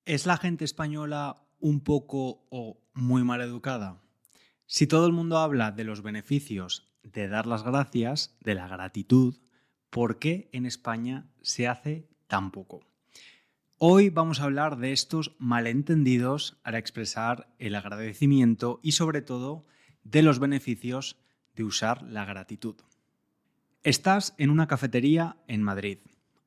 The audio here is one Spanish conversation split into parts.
¿Es la gente española un poco o muy mal educada? Si todo el mundo habla de los beneficios de dar las gracias, de la gratitud, ¿por qué en España se hace tan poco? Hoy vamos a hablar de estos malentendidos al expresar el agradecimiento y sobre todo de los beneficios de usar la gratitud. Estás en una cafetería en Madrid.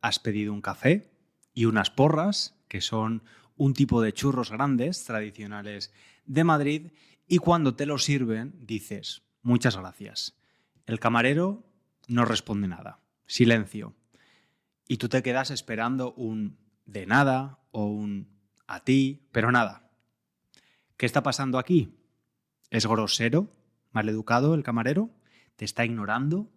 Has pedido un café y unas porras, que son un tipo de churros grandes tradicionales de Madrid, y cuando te lo sirven dices, muchas gracias. El camarero no responde nada. Silencio. Y tú te quedas esperando un de nada o un a ti, pero nada. ¿Qué está pasando aquí? ¿Es grosero, maleducado el camarero? ¿Te está ignorando?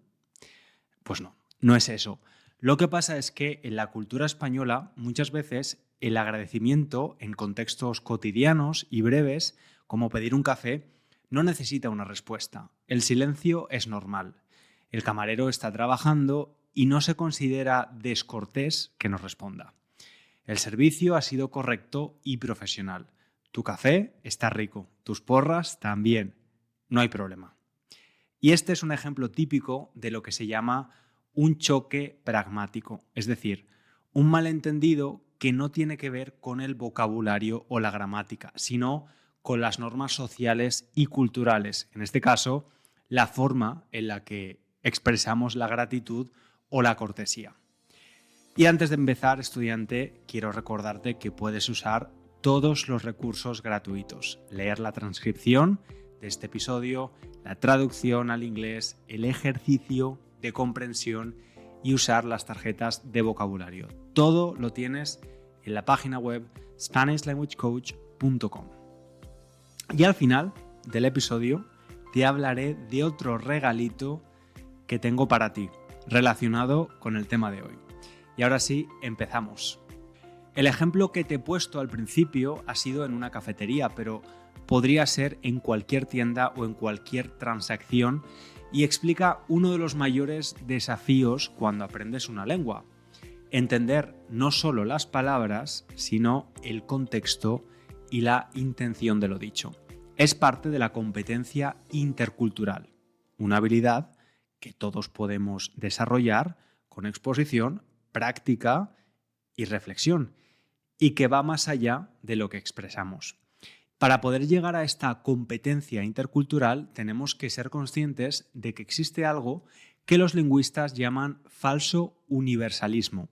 Pues no, no es eso. Lo que pasa es que en la cultura española muchas veces el agradecimiento en contextos cotidianos y breves, como pedir un café, no necesita una respuesta. El silencio es normal. El camarero está trabajando y no se considera descortés que nos responda. El servicio ha sido correcto y profesional. Tu café está rico, tus porras también. No hay problema. Y este es un ejemplo típico de lo que se llama un choque pragmático, es decir, un malentendido que no tiene que ver con el vocabulario o la gramática, sino con las normas sociales y culturales, en este caso, la forma en la que expresamos la gratitud o la cortesía. Y antes de empezar, estudiante, quiero recordarte que puedes usar todos los recursos gratuitos, leer la transcripción de este episodio, la traducción al inglés, el ejercicio de comprensión y usar las tarjetas de vocabulario. Todo lo tienes en la página web SpanishLanguageCoach.com. Y al final del episodio te hablaré de otro regalito que tengo para ti, relacionado con el tema de hoy. Y ahora sí, empezamos. El ejemplo que te he puesto al principio ha sido en una cafetería, pero podría ser en cualquier tienda o en cualquier transacción y explica uno de los mayores desafíos cuando aprendes una lengua. Entender no solo las palabras, sino el contexto y la intención de lo dicho. Es parte de la competencia intercultural, una habilidad que todos podemos desarrollar con exposición, práctica y reflexión, y que va más allá de lo que expresamos. Para poder llegar a esta competencia intercultural tenemos que ser conscientes de que existe algo que los lingüistas llaman falso universalismo.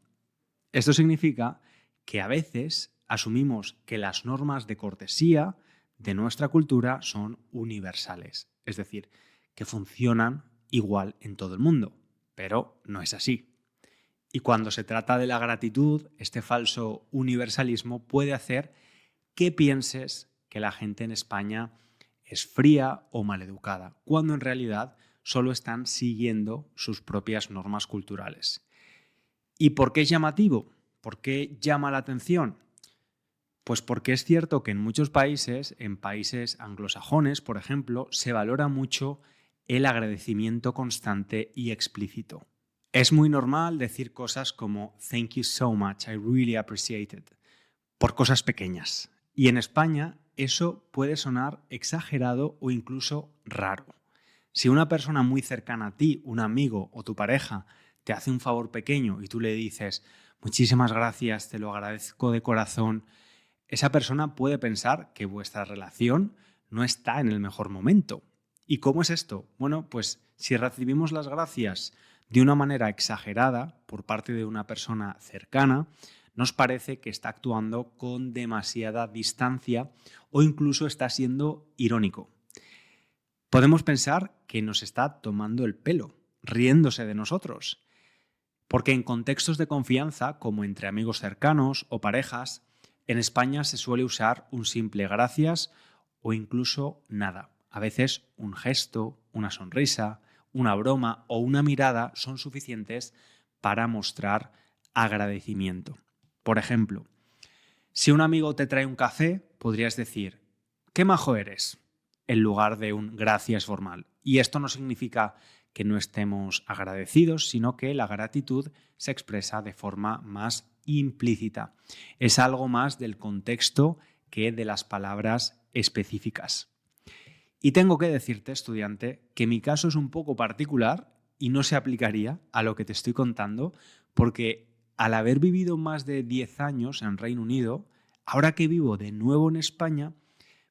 Esto significa que a veces asumimos que las normas de cortesía de nuestra cultura son universales, es decir, que funcionan igual en todo el mundo, pero no es así. Y cuando se trata de la gratitud, este falso universalismo puede hacer que pienses que la gente en España es fría o maleducada, cuando en realidad solo están siguiendo sus propias normas culturales. ¿Y por qué es llamativo? ¿Por qué llama la atención? Pues porque es cierto que en muchos países, en países anglosajones, por ejemplo, se valora mucho el agradecimiento constante y explícito. Es muy normal decir cosas como "Thank you so much, I really appreciate it", por cosas pequeñas. Y en España eso puede sonar exagerado o incluso raro. Si una persona muy cercana a ti, un amigo o tu pareja, te hace un favor pequeño y tú le dices "muchísimas gracias, te lo agradezco de corazón", esa persona puede pensar que vuestra relación no está en el mejor momento. ¿Y cómo es esto? Bueno, pues si recibimos las gracias de una manera exagerada por parte de una persona cercana, nos parece que está actuando con demasiada distancia o incluso está siendo irónico. Podemos pensar que nos está tomando el pelo, riéndose de nosotros, porque en contextos de confianza, como entre amigos cercanos o parejas, en España se suele usar un simple gracias o incluso nada. A veces un gesto, una sonrisa, una broma o una mirada son suficientes para mostrar agradecimiento. Por ejemplo, si un amigo te trae un café, podrías decir "qué majo eres", en lugar de un gracias formal. Y esto no significa que no estemos agradecidos, sino que la gratitud se expresa de forma más implícita. Es algo más del contexto que de las palabras específicas. Y tengo que decirte, estudiante, que mi caso es un poco particular y no se aplicaría a lo que te estoy contando, porque al haber vivido más de 10 años en Reino Unido, ahora que vivo de nuevo en España,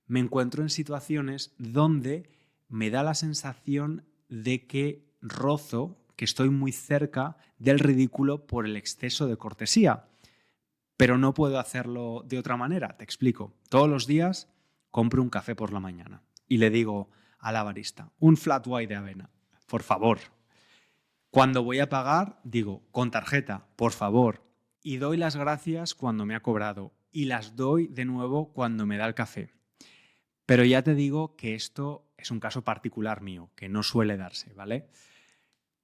me encuentro en situaciones donde me da la sensación de que rozo, que estoy muy cerca del ridículo por el exceso de cortesía. Pero no puedo hacerlo de otra manera, te explico. Todos los días compro un café por la mañana y le digo a la barista, un flat white de avena, por favor. Cuando voy a pagar, digo, con tarjeta, por favor. Y doy las gracias cuando me ha cobrado y las doy de nuevo cuando me da el café. Pero ya te digo que esto es un caso particular mío, que no suele darse, ¿vale?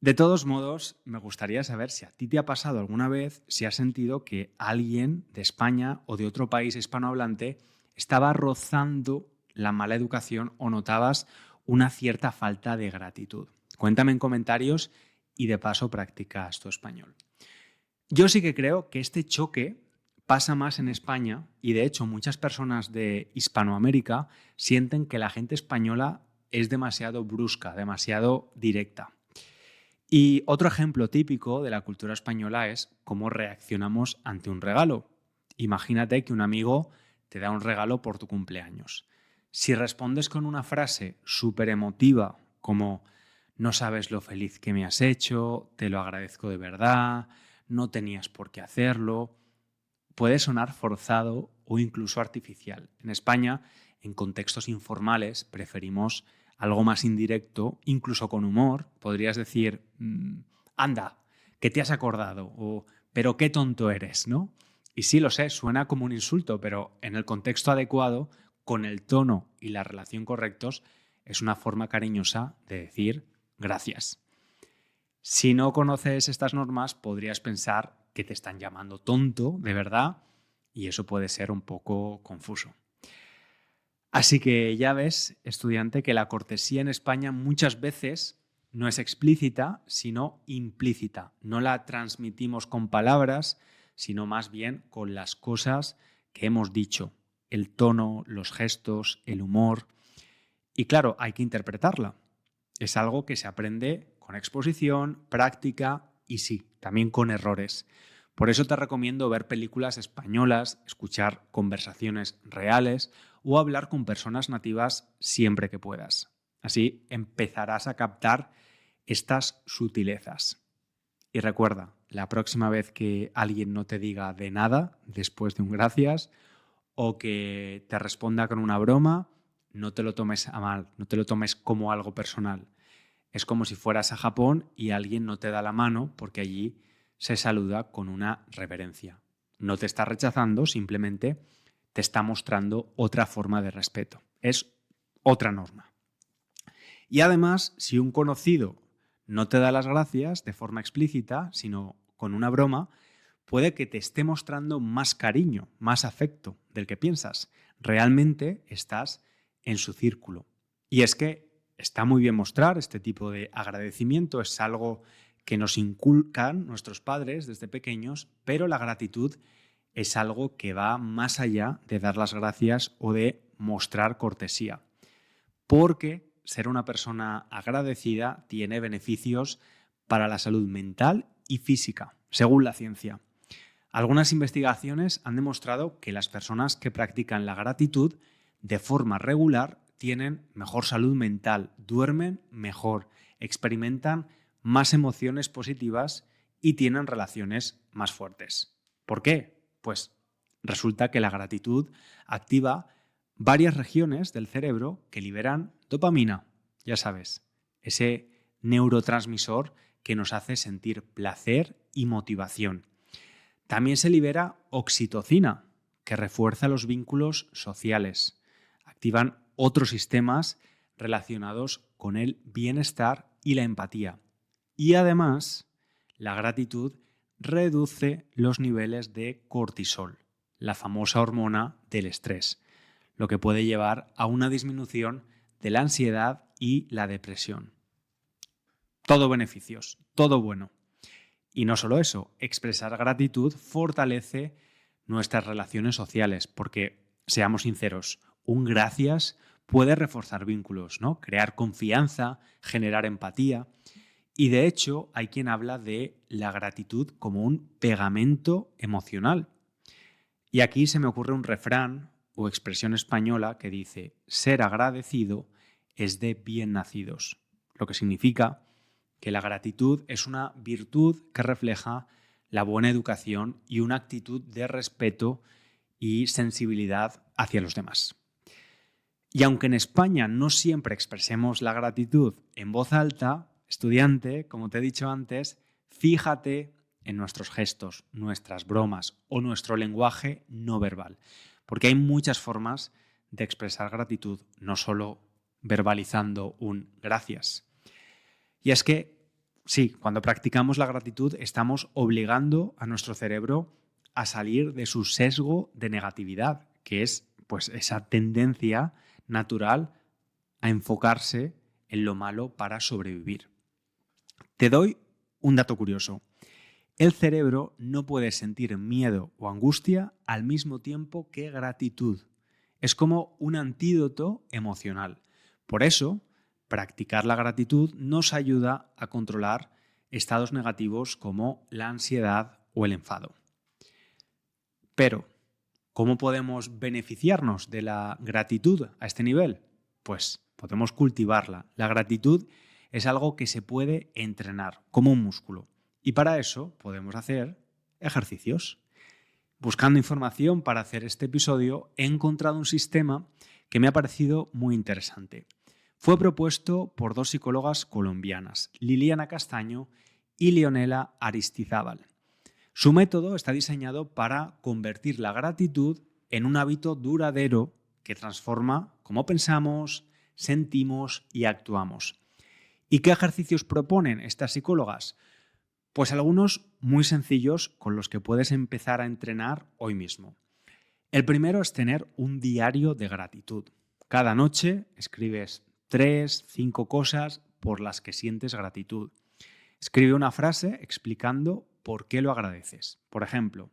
De todos modos, me gustaría saber si a ti te ha pasado alguna vez, si has sentido que alguien de España o de otro país hispanohablante estaba rozando la mala educación o notabas una cierta falta de gratitud. Cuéntame en comentarios y de paso practicas tu español. Yo sí que creo que este choque pasa más en España y de hecho muchas personas de Hispanoamérica sienten que la gente española es demasiado brusca, demasiado directa. Y otro ejemplo típico de la cultura española es cómo reaccionamos ante un regalo. Imagínate que un amigo te da un regalo por tu cumpleaños. Si respondes con una frase súper emotiva como no sabes lo feliz que me has hecho, te lo agradezco de verdad, no tenías por qué hacerlo, puede sonar forzado o incluso artificial. En España, en contextos informales, preferimos algo más indirecto, incluso con humor. Podrías decir, anda, que te has acordado, o pero qué tonto eres, ¿no? Y sí, lo sé, suena como un insulto, pero en el contexto adecuado, con el tono y la relación correctos, es una forma cariñosa de decir gracias. Si no conoces estas normas, podrías pensar que te están llamando tonto, de verdad, y eso puede ser un poco confuso. Así que ya ves, estudiante, que la cortesía en España muchas veces no es explícita, sino implícita. No la transmitimos con palabras, sino más bien con las cosas que hemos dicho, el tono, los gestos, el humor. Y claro, hay que interpretarla. Es algo que se aprende con exposición, práctica y sí, también con errores. Por eso te recomiendo ver películas españolas, escuchar conversaciones reales o hablar con personas nativas siempre que puedas. Así empezarás a captar estas sutilezas. Y recuerda, la próxima vez que alguien no te diga de nada después de un gracias o que te responda con una broma, no te lo tomes a mal, no te lo tomes como algo personal. Es como si fueras a Japón y alguien no te da la mano porque allí se saluda con una reverencia. No te está rechazando, simplemente te está mostrando otra forma de respeto. Es otra norma. Y además, si un conocido no te da las gracias de forma explícita, sino con una broma, puede que te esté mostrando más cariño, más afecto del que piensas. Realmente estás en su círculo. Y es que está muy bien mostrar este tipo de agradecimiento, es algo que nos inculcan nuestros padres desde pequeños, pero la gratitud es algo que va más allá de dar las gracias o de mostrar cortesía. Porque ser una persona agradecida tiene beneficios para la salud mental y física, según la ciencia. Algunas investigaciones han demostrado que las personas que practican la gratitud de forma regular tienen mejor salud mental, duermen mejor, experimentan más emociones positivas y tienen relaciones más fuertes. ¿Por qué? Pues resulta que la gratitud activa varias regiones del cerebro que liberan dopamina, ya sabes, ese neurotransmisor que nos hace sentir placer y motivación. También se libera oxitocina, que refuerza los vínculos sociales. Activan otros sistemas relacionados con el bienestar y la empatía. Y además, la gratitud reduce los niveles de cortisol, la famosa hormona del estrés, lo que puede llevar a una disminución de la ansiedad y la depresión. Todo beneficios, todo bueno. Y no solo eso, expresar gratitud fortalece nuestras relaciones sociales, porque, seamos sinceros, un gracias puede reforzar vínculos, ¿no? Crear confianza, generar empatía. Y de hecho, hay quien habla de la gratitud como un pegamento emocional. Y aquí se me ocurre un refrán o expresión española que dice: ser agradecido es de bien nacidos, lo que significa que la gratitud es una virtud que refleja la buena educación y una actitud de respeto y sensibilidad hacia los demás. Y aunque en España no siempre expresemos la gratitud en voz alta, estudiante, como te he dicho antes, fíjate en nuestros gestos, nuestras bromas o nuestro lenguaje no verbal, porque hay muchas formas de expresar gratitud, no solo verbalizando un gracias. Y es que, sí, cuando practicamos la gratitud estamos obligando a nuestro cerebro a salir de su sesgo de negatividad, que es pues esa tendencia natural a enfocarse en lo malo para sobrevivir. Te doy un dato curioso. El cerebro no puede sentir miedo o angustia al mismo tiempo que gratitud. Es como un antídoto emocional. Por eso, practicar la gratitud nos ayuda a controlar estados negativos como la ansiedad o el enfado. Pero, ¿cómo podemos beneficiarnos de la gratitud a este nivel? Pues podemos cultivarla. La gratitud es algo que se puede entrenar, como un músculo. Y para eso podemos hacer ejercicios. Buscando información para hacer este episodio, he encontrado un sistema que me ha parecido muy interesante. Fue propuesto por dos psicólogas colombianas, Liliana Castaño y Leonela Aristizábal. Su método está diseñado para convertir la gratitud en un hábito duradero que transforma cómo pensamos, sentimos y actuamos. ¿Y qué ejercicios proponen estas psicólogas? Pues algunos muy sencillos con los que puedes empezar a entrenar hoy mismo. El primero es tener un diario de gratitud. Cada noche escribes 3, 5 cosas por las que sientes gratitud. Escribe una frase explicando por qué lo agradeces. Por ejemplo,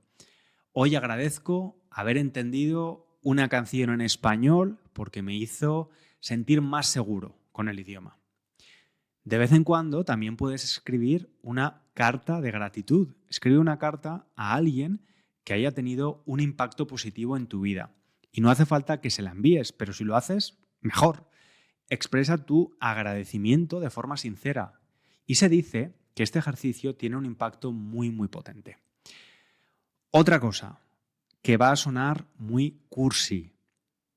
hoy agradezco haber entendido una canción en español porque me hizo sentir más seguro con el idioma. De vez en cuando también puedes escribir una carta de gratitud. Escribe una carta a alguien que haya tenido un impacto positivo en tu vida. Y no hace falta que se la envíes, pero si lo haces, mejor. Expresa tu agradecimiento de forma sincera. Y se dice que este ejercicio tiene un impacto muy, muy potente. Otra cosa que va a sonar muy cursi,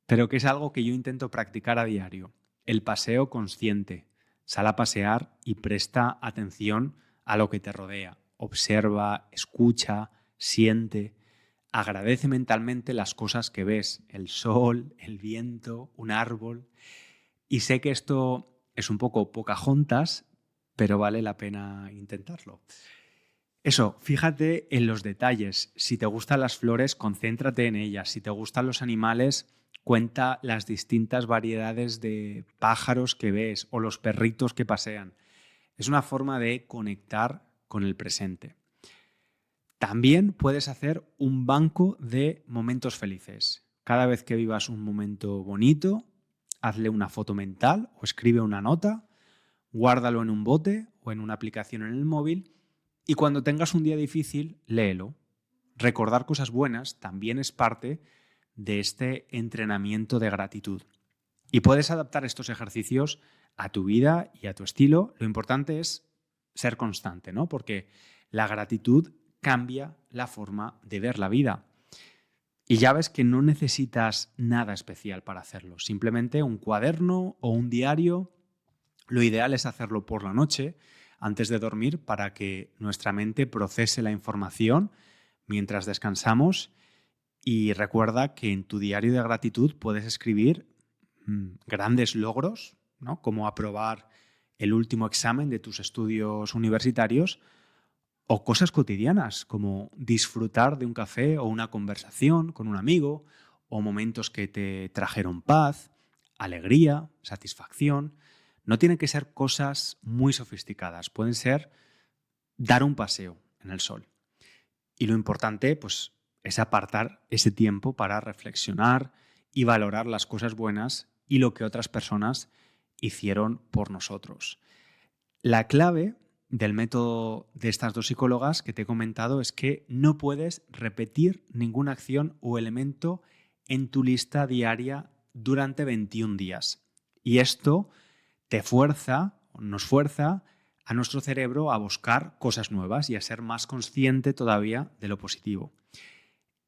pero que es algo que yo intento practicar a diario: el paseo consciente. Sal a pasear y presta atención a lo que te rodea. Observa, escucha, siente. Agradece mentalmente las cosas que ves: el sol, el viento, un árbol. Y sé que esto es un poco Pocahontas, pero vale la pena intentarlo. Eso, fíjate en los detalles. Si te gustan las flores, concéntrate en ellas. Si te gustan los animales, cuenta las distintas variedades de pájaros que ves o los perritos que pasean. Es una forma de conectar con el presente. También puedes hacer un banco de momentos felices. Cada vez que vivas un momento bonito, hazle una foto mental o escribe una nota, guárdalo en un bote o en una aplicación en el móvil y cuando tengas un día difícil, léelo. Recordar cosas buenas también es parte de este entrenamiento de gratitud. Y puedes adaptar estos ejercicios a tu vida y a tu estilo. Lo importante es ser constante, ¿no? Porque la gratitud cambia la forma de ver la vida. Y ya ves que no necesitas nada especial para hacerlo. Simplemente un cuaderno o un diario. Lo ideal es hacerlo por la noche, antes de dormir, para que nuestra mente procese la información mientras descansamos. Y recuerda que en tu diario de gratitud puedes escribir grandes logros, ¿no? Como aprobar el último examen de tus estudios universitarios, o cosas cotidianas como disfrutar de un café o una conversación con un amigo, o momentos que te trajeron paz, alegría, satisfacción. No tienen que ser cosas muy sofisticadas, pueden ser dar un paseo, en el sol. Y lo importante, pues, es apartar ese tiempo para reflexionar y valorar las cosas buenas y lo que otras personas hicieron por nosotros. La clave del método de estas dos psicólogas que te he comentado es que no puedes repetir ninguna acción o elemento en tu lista diaria durante 21 días. Y esto nos fuerza a nuestro cerebro a buscar cosas nuevas y a ser más consciente todavía de lo positivo.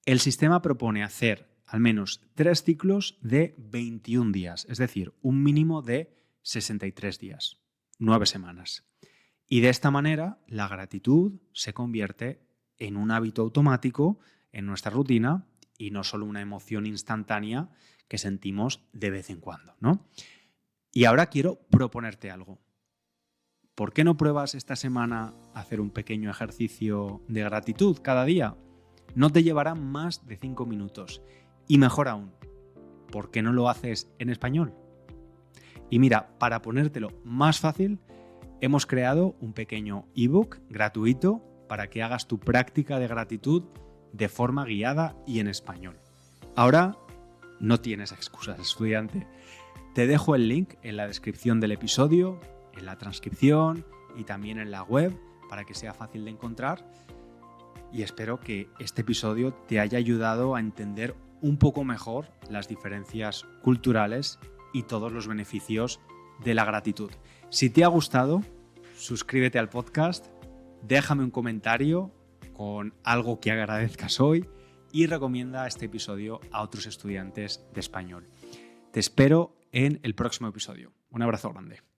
El sistema propone hacer al menos 3 ciclos de 21 días, es decir, un mínimo de 63 días, 9 semanas. Y de esta manera, la gratitud se convierte en un hábito automático en nuestra rutina y no solo una emoción instantánea que sentimos de vez en cuando, ¿no? Y ahora quiero proponerte algo. ¿Por qué no pruebas esta semana hacer un pequeño ejercicio de gratitud cada día? No te llevará más de 5 minutos. Y mejor aún, ¿por qué no lo haces en español? Y mira, para ponértelo más fácil, hemos creado un pequeño ebook gratuito para que hagas tu práctica de gratitud de forma guiada y en español. Ahora no tienes excusas, estudiante. Te dejo el link en la descripción del episodio, en la transcripción y también en la web para que sea fácil de encontrar. Y espero que este episodio te haya ayudado a entender un poco mejor las diferencias culturales y todos los beneficios de la gratitud. Si te ha gustado, suscríbete al podcast, déjame un comentario con algo que agradezcas hoy y recomienda este episodio a otros estudiantes de español. Te espero en el próximo episodio. Un abrazo grande.